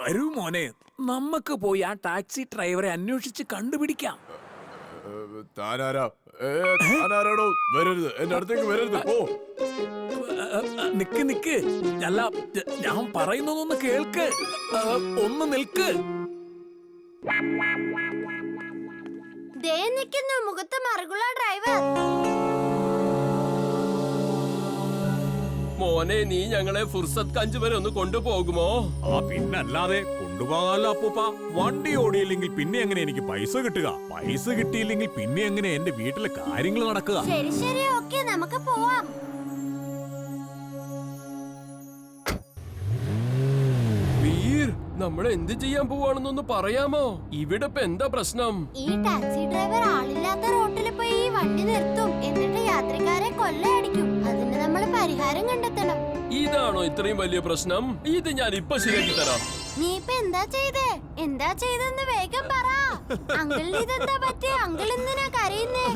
വരൂ മോനെ, നമുക്ക് പോയി ആ ടാക്സി ഡ്രൈവറെ അന്വേഷിച്ച് കണ്ടുപിടിക്കാം. താനാരാടോ? വരരുത്, എന്റെ അടുത്തേക്ക് വരരുത്. ഓ നിക്ക് നിക്ക്, അല്ല ഞാൻ പറയുന്നതൊന്ന് കേൾക്ക്. ഒന്ന് നിൽക്ക്. മുഖത്ത് മറുകുള്ള ഡ്രൈവർ. മോനെ, നീ ഞങ്ങളെ ഫുർസത്ത് കഞ്ച് വരെ ഒന്ന് കൊണ്ടുപോകുമോ? പിന്നല്ലാതെ കൊണ്ടുപോകാലോ അപ്പൂപ്പ. വണ്ടി ഓടിയില്ലെങ്കിൽ പിന്നെ എങ്ങനെ എനിക്ക് പൈസ കിട്ടുക? പൈസ കിട്ടിയില്ലെങ്കിൽ പിന്നെ എങ്ങനെ എന്റെ വീട്ടിലെ കാര്യങ്ങൾ നടക്കുക? ശരി ശരി, ഓക്കേ, നമുക്ക് പോവാം. വീർ, നമ്മൾ എന്ത് ചെയ്യാൻ പോവാണെന്നൊന്ന് പറയാമോ? ഇവിടെ ഇപ്പൊ എന്താ പ്രശ്നം? ഈ ടാക്സി ഡ്രൈവർ ആളില്ലാത്ത റോട്ടിൽ പോയി ഈ വണ്ടി നിർത്തും, എന്നിട്ട് യാത്രക്കാരെ കൊള്ളയടിക്കും. അതിന് നമ്മൾ പരിഹാരം കണ്ടെത്തണം. ഇതാണോ ഇത്രയും വലിയ പ്രശ്നം? ഇത് ഞാൻ ഇപ്പൊ ശരിയാക്കി തരാം. നീ ഇപ്പൊ എന്താ ചെയ്തേ? എന്താ ചെയ്തെന്ന് വേഗം പറ. അങ്കിളിന് ഇതെന്താ പറ്റിയ? അങ്കിൾ എന്തിനാ കരയുന്നേ?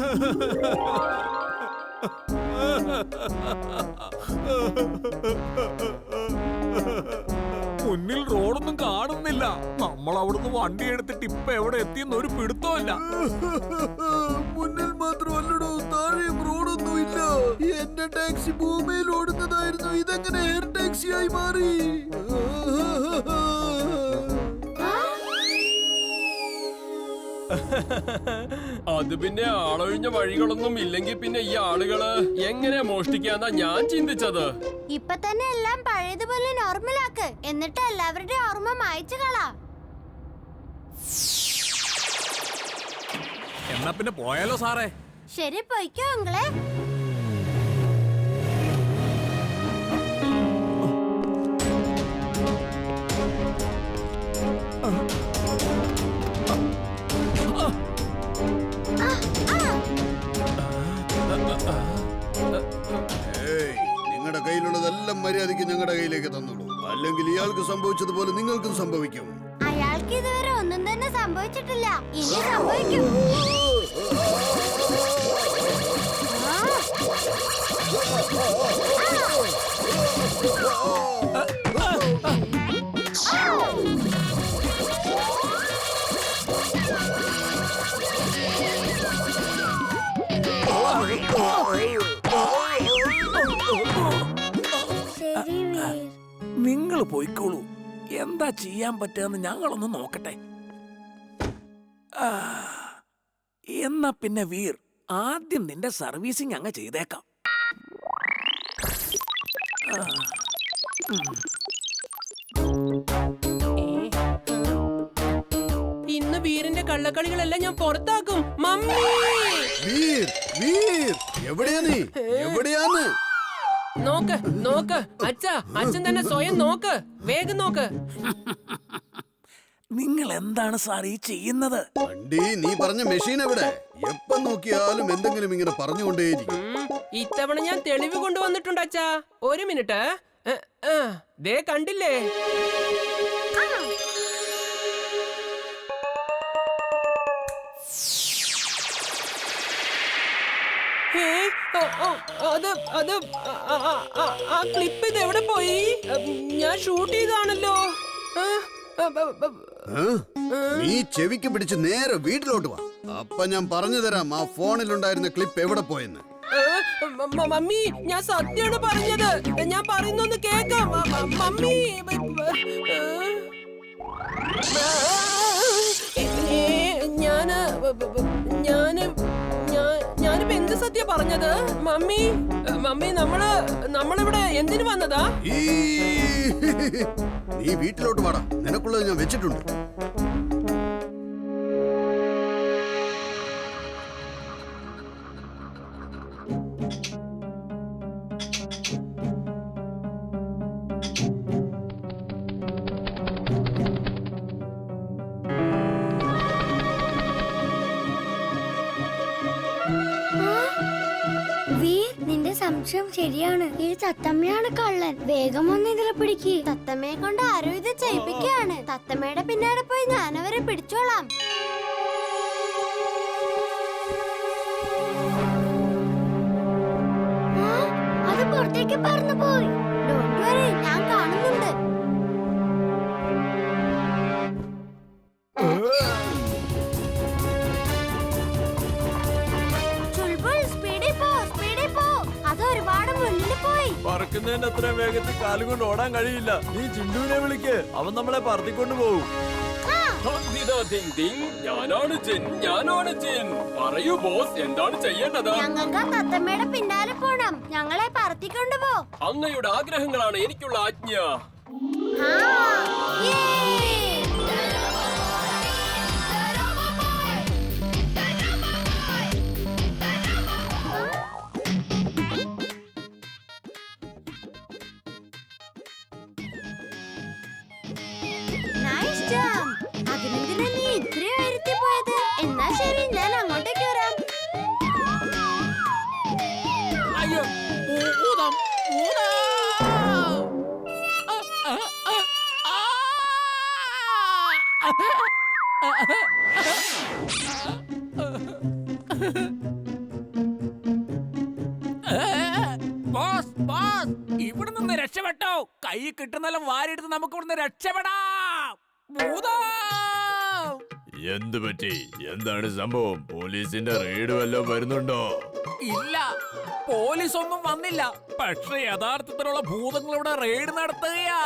മുന്നിൽ റോഡൊന്നും കാണുന്നില്ല. നമ്മൾ അവിടുന്ന് വണ്ടി എടുത്തിട്ട് ഇപ്പൊ എവിടെ എത്തിയെന്ന് ഒരു പിടുത്തമില്ല. മുന്നിൽ മാത്രമല്ലടോ, താഴെയും റോഡൊന്നും ഇല്ല. എന്റെ ടാക്സി ഭൂമിയിൽ ഓടുന്നതായിരുന്നു, ഇതെങ്ങനെ എയർ ടാക്സി ആയി മാറി? അത് പിന്നെ ആളൊഴിഞ്ഞ വഴികളൊന്നും ഇല്ലെങ്കിൽ പിന്നെ ഈ ആളുകള് എങ്ങനെ മോഷ്ടിക്കാന്നാ ഞാൻ ചിന്തിച്ചത്. ഇപ്പൊ തന്നെ എല്ലാം പഴയതുപോലെ നോർമലാക്ക്, എന്നിട്ട് എല്ലാവരുടെയും ഓർമ്മ മായ്ച്ചു കളാ. എന്നാ പിന്നെ പോയാലോ സാറേ? ശരി, പോയിക്കോ അങ്കിളെ. നിങ്ങളുടെ കയ്യിലുള്ളതെല്ലാം മര്യാദയ്ക്ക് ഞങ്ങളുടെ കയ്യിലേക്ക് തന്നോളൂ, അല്ലെങ്കിൽ ഇയാൾക്ക് സംഭവിച്ചതുപോലെ നിങ്ങൾക്കും സംഭവിക്കും. അയാൾക്ക് ഇതുവരെ ഒന്നും തന്നെ സംഭവിച്ചിട്ടില്ല, ഇനി സംഭവിക്കും. നിങ്ങൾ പോയിക്കോളൂ. എന്താ ചെയ്യാൻ പറ്റുമെന്ന് ഞങ്ങളൊന്ന് നോക്കട്ടെ. എന്നാ പിന്നെ വീർ, ആദ്യം നിന്റെ സർവീസിങ് അങ്ങ് ചെയ്തേക്കാം. ഇന്ന് വീറിന്റെ കള്ളക്കളികളെല്ലാം ഞാൻ പുറത്താക്കും. മമ്മി, വീർ, വീർ, എവിടെയാ നീ? എവിടെയാന്ന്? നോക്ക് നോക്ക് അച്ഛാ, അച്ഛൻ തന്നെ സ്വയം നോക്ക്, വേഗം നോക്ക്. നിങ്ങൾ എന്താണ് സാർ ഈ ചെയ്യുന്നത്? വണ്ടി, നീ പറഞ്ഞ മെഷീൻ എവിടെ? എപ്പം നോക്കിയാലും എന്തെങ്കിലും ഇങ്ങനെ പറഞ്ഞുകൊണ്ടേയിരിക്കും. ഇത്തവണ ഞാൻ തെളിവ് കൊണ്ടുവന്നിട്ടുണ്ട് അച്ഛാ. ഒരു മിനിറ്റ്. ദേ കണ്ടില്ലേ? അത് ആ ക്ലിപ്പ് ഇത് എവിടെ പോയി? ഞാൻ ഷൂട്ട് ചെയ്താണല്ലോ. നീ ചെവിക്ക് പിടിച്ച് നേരെ വീട്ടിലോട്ട് വാ. അപ്പൊ ഞാൻ പറഞ്ഞു തരാം ആ ഫോണിലുണ്ടായിരുന്ന ക്ലിപ്പ് എവിടെ പോയെന്ന്. മമ്മി, ഞാൻ സത്യമാണ് പറഞ്ഞത്. ഞാൻ പറയുന്നൊന്ന് കേക്കാം. മമ്മി, ഞാനിപ്പോ എന്ത് സത്യം പറഞ്ഞത്? മമ്മി, മമ്മി, നമ്മളിവിടെ എന്തിനു വന്നതാ? നീ വീട്ടിലോട്ട് വാടാ, നിനക്കുള്ളത് ഞാൻ വെച്ചിട്ടുണ്ട്. സംശയം ശരിയാണ്, ഈ തത്തമ്മയാണ് കള്ളൻ. വേഗം ഒന്ന് ഇതിലെ പിടിക്ക്. തത്തമ്മയെ കൊണ്ട് ആരോ ഇത് ചെയ്യിപ്പിക്കുകയാണ്. തത്തമ്മയുടെ പിന്നാലെ പോയി ഞാനവരെ പിടിച്ചോളാം. അത് പുറത്തേക്ക് പറന്നു പോയി. ഡോണ്ട് വറി, ഞാൻ കാണുന്നുണ്ട്. തന്നെ അത്രയും വേഗത്തിൽ കാലുകൊണ്ട് ഓടാൻ കഴിയില്ല. നീ ചിണ്ടുവിനെ വിളിക്ക്, അവൻ നമ്മളെ പറത്തിക്കൊണ്ട് പോകും. ഞാനാണ് ജിൻ. പറയൂ ബോസ്, എന്താണ് ചെയ്യേണ്ടത്? ഞങ്ങൾക്ക് തത്തമ്മയുടെ പിന്നാലെ പോണം. ഞങ്ങളെ പറത്തിക്കൊണ്ടു പോ. അങ്ങയുടെ ആഗ്രഹങ്ങളാണ് എനിക്കുള്ള ആജ്ഞ. അതിനെന്തിനാ നീ ഇത്രയും ഉയരത്തിൽ പോയത്? എന്നാ ശരി, ഞാൻ അങ്ങോട്ടേക്ക് വരാം. അയ്യോ, ഭൂതം, ഭൂതം. ബോസ്, ബോസ്, ഇവിടെ നിന്ന് രക്ഷപ്പെട്ടോ. കൈ കിട്ടുന്നെല്ലാം വാരിയെടുത്ത് നമുക്ക് ഇവിടുന്ന് രക്ഷപ്പെടാം. ഭൂതം. എന്തു പറ്റി? എന്താണ് സംഭവം? പോലീസിന്റെ റെയ്ഡ് വല്ലതും വരുന്നുണ്ടോ? ഇല്ല, പോലീസ് ഒന്നും വന്നില്ല. പക്ഷെ യഥാർത്ഥത്തിലുള്ള ഭൂതങ്ങൾ ഇവിടെ റെയ്ഡ് നടത്തുകയാ.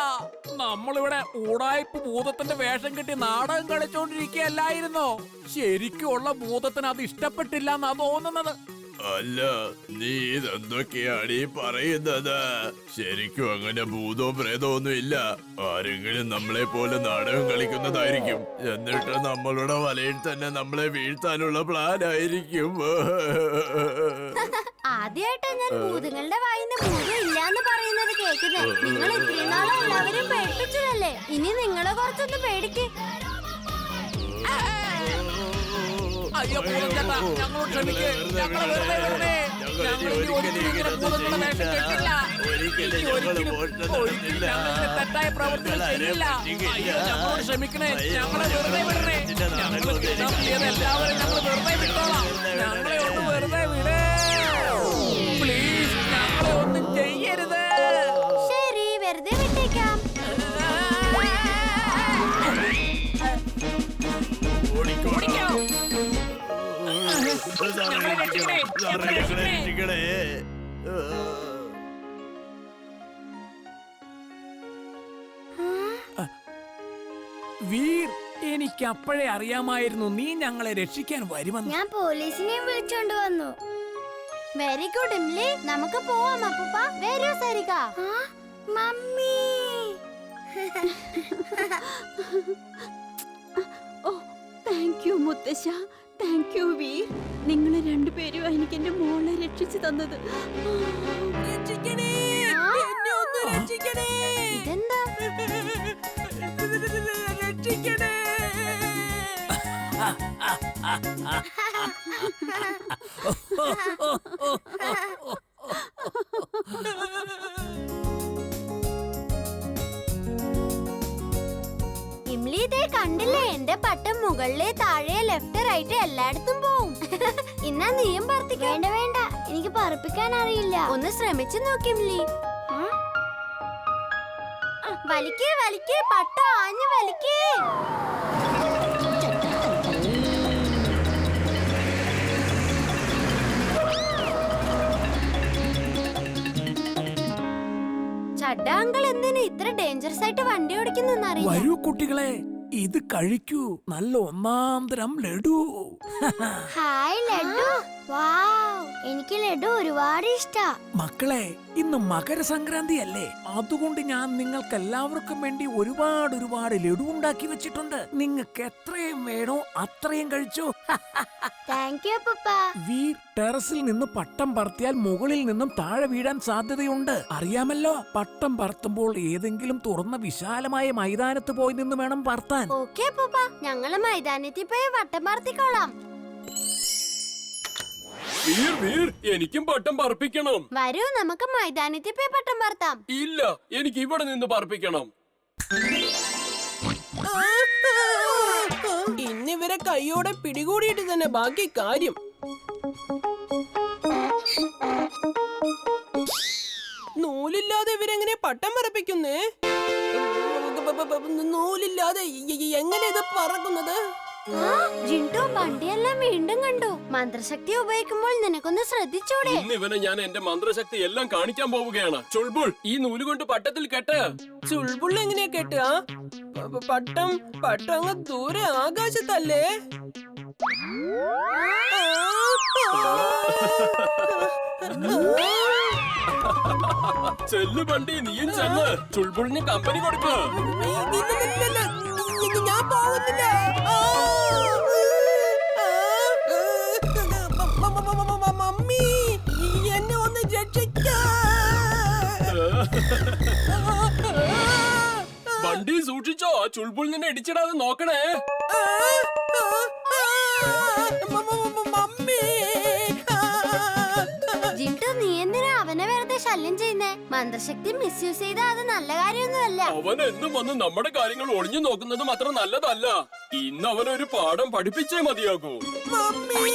നമ്മളിവിടെ ഊടായ്പ ഭൂതത്തിന്റെ വേഷം കെട്ടി നാടകം കളിച്ചോണ്ടിരിക്കുകയല്ലായിരുന്നോ? ശരിക്കുള്ള ഭൂതത്തിന് അത് ഇഷ്ടപ്പെട്ടില്ല എന്നാ തോന്നുന്നത്. അല്ല, നീ ഇതെന്തൊക്കെയാണ് ഈ പറയുന്നത്? ശരിക്കും അങ്ങനെ ഭൂതവും പ്രേതവും ഒന്നും ഇല്ല. ആരെങ്കിലും നമ്മളെ പോലെ നാടകം കളിക്കുന്നതായിരിക്കും. എന്നിട്ട് നമ്മളുടെ വലയിൽ തന്നെ നമ്മളെ വീഴ്ത്താനുള്ള പ്ലാൻ ആയിരിക്കും. ആദ്യമായിട്ടാ ഞാൻ ഭൂതങ്ങളുടെ വായിന്ന് ഭൂതം ഇല്ലാന്ന് പറയുന്നത് കേൾക്കുന്നത്. നിങ്ങൾ ഇത്രയും നാളും എല്ലാവരും പേടിപ്പിച്ചതല്ലേ? ഇനി നിങ്ങളെ കുറച്ചൊന്ന് പേടിക്ക്. അയ്യോ ഭൂതം ചേട്ടാ, ഞങ്ങളോട് ക്ഷമിക്ക്. ഞങ്ങളെ വെറുതെ വിടണേ. ഞങ്ങൾ ഇനി ഒരിക്കലും ഇങ്ങനെ ഭൂതങ്ങളുടെ വേഷം കെട്ടില്ല. ഇനി ഒരിക്കലും ഞങ്ങൾ തെറ്റായ പ്രവർത്തികൾ ചെയ്യില്ല. അയ്യോ, ഞങ്ങളോട് ക്ഷമിക്കണേ. ഞങ്ങളെ വെറുതെ വിടണേ. ഞങ്ങൾ കിട്ടാൻ എല്ലാവരും ഞങ്ങൾ വെറുതെ വിട്ടോളാം. ഞങ്ങളെ ഒന്ന് വെറുതെ വിടേ പ്ലീസ്. ഞങ്ങളെ ഒന്നും ചെയ്യരുത്. ശരി, വെറുതെ വിട്ടേക്കാം. ഓടിക്കോ. വീർ, എനിക്ക് അപ്പോഴേ അറിയാമായിരുന്നു നീ ഞങ്ങളെ രക്ഷിക്കാൻ വരുമെന്ന്. ഞാൻ പോലീസിനെയും വിളിച്ചോണ്ട് വന്നു. വെരി ഗുഡ് ഇംലി, നമുക്ക് പോവാം. അപ്പൂപ്പ വരൂ. Sarika, mummy. Oh, thank you മുത്തശ്ശ, താങ്ക് യു വീർ. നിങ്ങൾ രണ്ടുപേരും എനിക്ക് എന്റെ മോളെ രക്ഷിച്ചു തന്നത്. രക്ഷിക്കണേ, എന്നെ ഒന്ന് രക്ഷിക്കണേ. ഇതെന്താ? രക്ഷിക്കണേ. ഇംലി, ഇതേ കണ്ടില്ലേ? എന്റെ പട്ടം മുകളിലെ താഴെ ലെഫ്റ്റ് റൈറ്റ് എല്ലായിടത്തും പോവും. ഇന്നാ നീയും പറത്തിക്ക. വേണ്ട വേണ്ട, എനിക്ക് പറപ്പിക്കാൻ അറിയില്ല. ഒന്ന് ശ്രമിച്ചു നോക്കി ഇംലി. വലിക്കേ വലിക്കേ, പട്ട ആഞ്ഞു വലിക്കേ. ചഡ്ഡ അങ്കിൾ എന്തിനാ ഇത്ര ഡേഞ്ചറസ് ആയിട്ട് വണ്ടി ഓടിക്കുന്നറിയില്ല. വരൂ കുട്ടികളെ, ഇത് കഴിക്കൂ. നല്ല ഒന്നാം തരം ലഡു. ഹായ് ലഡു. വാവ്, എനിക്ക് ലഡു ഒരുപാട് ഇഷ്ടാ. മക്കളെ, ഇന്ന് മകരസംക്രാന്തി അല്ലേ? അതുകൊണ്ട് ഞാൻ നിങ്ങൾക്ക് എല്ലാവർക്കും വേണ്ടി ഒരുപാട് ലഡു ഉണ്ടാക്കി വെച്ചിട്ടുണ്ട്. നിങ്ങൾക്ക് എത്രയും വേണോ അത്രയും കഴിച്ചോ. താങ്ക് യു പപ്പ. വീർ, ടെറസിൽ നിന്ന് പട്ടം പറത്തിയാൽ മുകളിൽ നിന്നും താഴെ വീഴാൻ സാധ്യതയുണ്ട്. അറിയാമല്ലോ, പട്ടം പറത്തുമ്പോൾ ഏതെങ്കിലും തുറന്ന വിശാലമായ മൈതാനത്ത് പോയി നിന്ന് വേണം പറത്താൻ. ഓക്കേ പപ്പ, ഞങ്ങള് മൈതാനത്തിൽ പോയി വട്ടം പറത്തിക്കോളാം. വീർ, എനിക്കും പട്ടം പറപ്പിക്കണം. വരൂ, നമുക്ക് മൈതാനത്തിൽ പോയി പട്ടം പറത്താം. ഇല്ല, എനിക്ക് ഇവിടെ നിന്ന് പറപ്പിക്കണം. ഇന്നിവരെ കൈയോടെ പിടികൂടിയിട്ട് തന്നെ ബാക്കി കാര്യം. നൂലില്ലാതെ ഇവരെങ്ങനെ പട്ടം പറപ്പിക്കുന്നേ? നൂലില്ലാതെ എങ്ങനെ ഇത് പറക്കുന്നത്? ജിൻഡു വണ്ടിയെല്ലാം വീണ്ടും കണ്ടു. മന്ത്രശക്തി ഉപയോഗിക്കുമ്പോൾ നിനക്കൊന്ന് ശ്രദ്ധിച്ചൂടെ? ഇന്ന് ഇവനെ ഞാൻ എന്റെ മന്ത്രശക്തി എല്ലാം കാണിക്കാൻ പോവുകയാണ്. ചുൾബുൾ, ഈ നൂല് കൊണ്ട് പട്ടത്തിൽ കെട്ട്. ചുൾബുൾ എങ്ങനെയാ കേട്ടാ? പട്ടം അങ്ങ് ദൂരെ ആകാശത്തല്ലേ? ചെല്ലു ബണ്ടി, നീയും ചെന്ന് ചുൾബുളിന് കമ്പനി കൊടുക്ക. ഞാൻ പോകുന്നില്ല. മമ്മി, എന്നെ ഒന്ന് രക്ഷിക്കാ. ബണ്ടി സൂക്ഷിച്ചോ, ചുൾബുൾ നിന്നെ ഇടിച്ചിടാതെ നോക്കണേ. മമ്മി, ജിൻഡു, നീ എന്തിനാ അവനെ വെറുതെ ശല്യം ചെയ്യുന്നേ? മന്ത്രശക്തി മിസ്യൂസ് ചെയ്താൽ അത് നല്ല കാര്യമൊന്നുമല്ല. അവൻ എന്നും വന്ന് നമ്മുടെ കാര്യങ്ങൾ ഒളിഞ്ഞു നോക്കുന്നത് അത്ര നല്ലതല്ല. ഇന്ന് അവനൊരു പാഠം പഠിപ്പിച്ചേ മതിയാകൂ. മമ്മി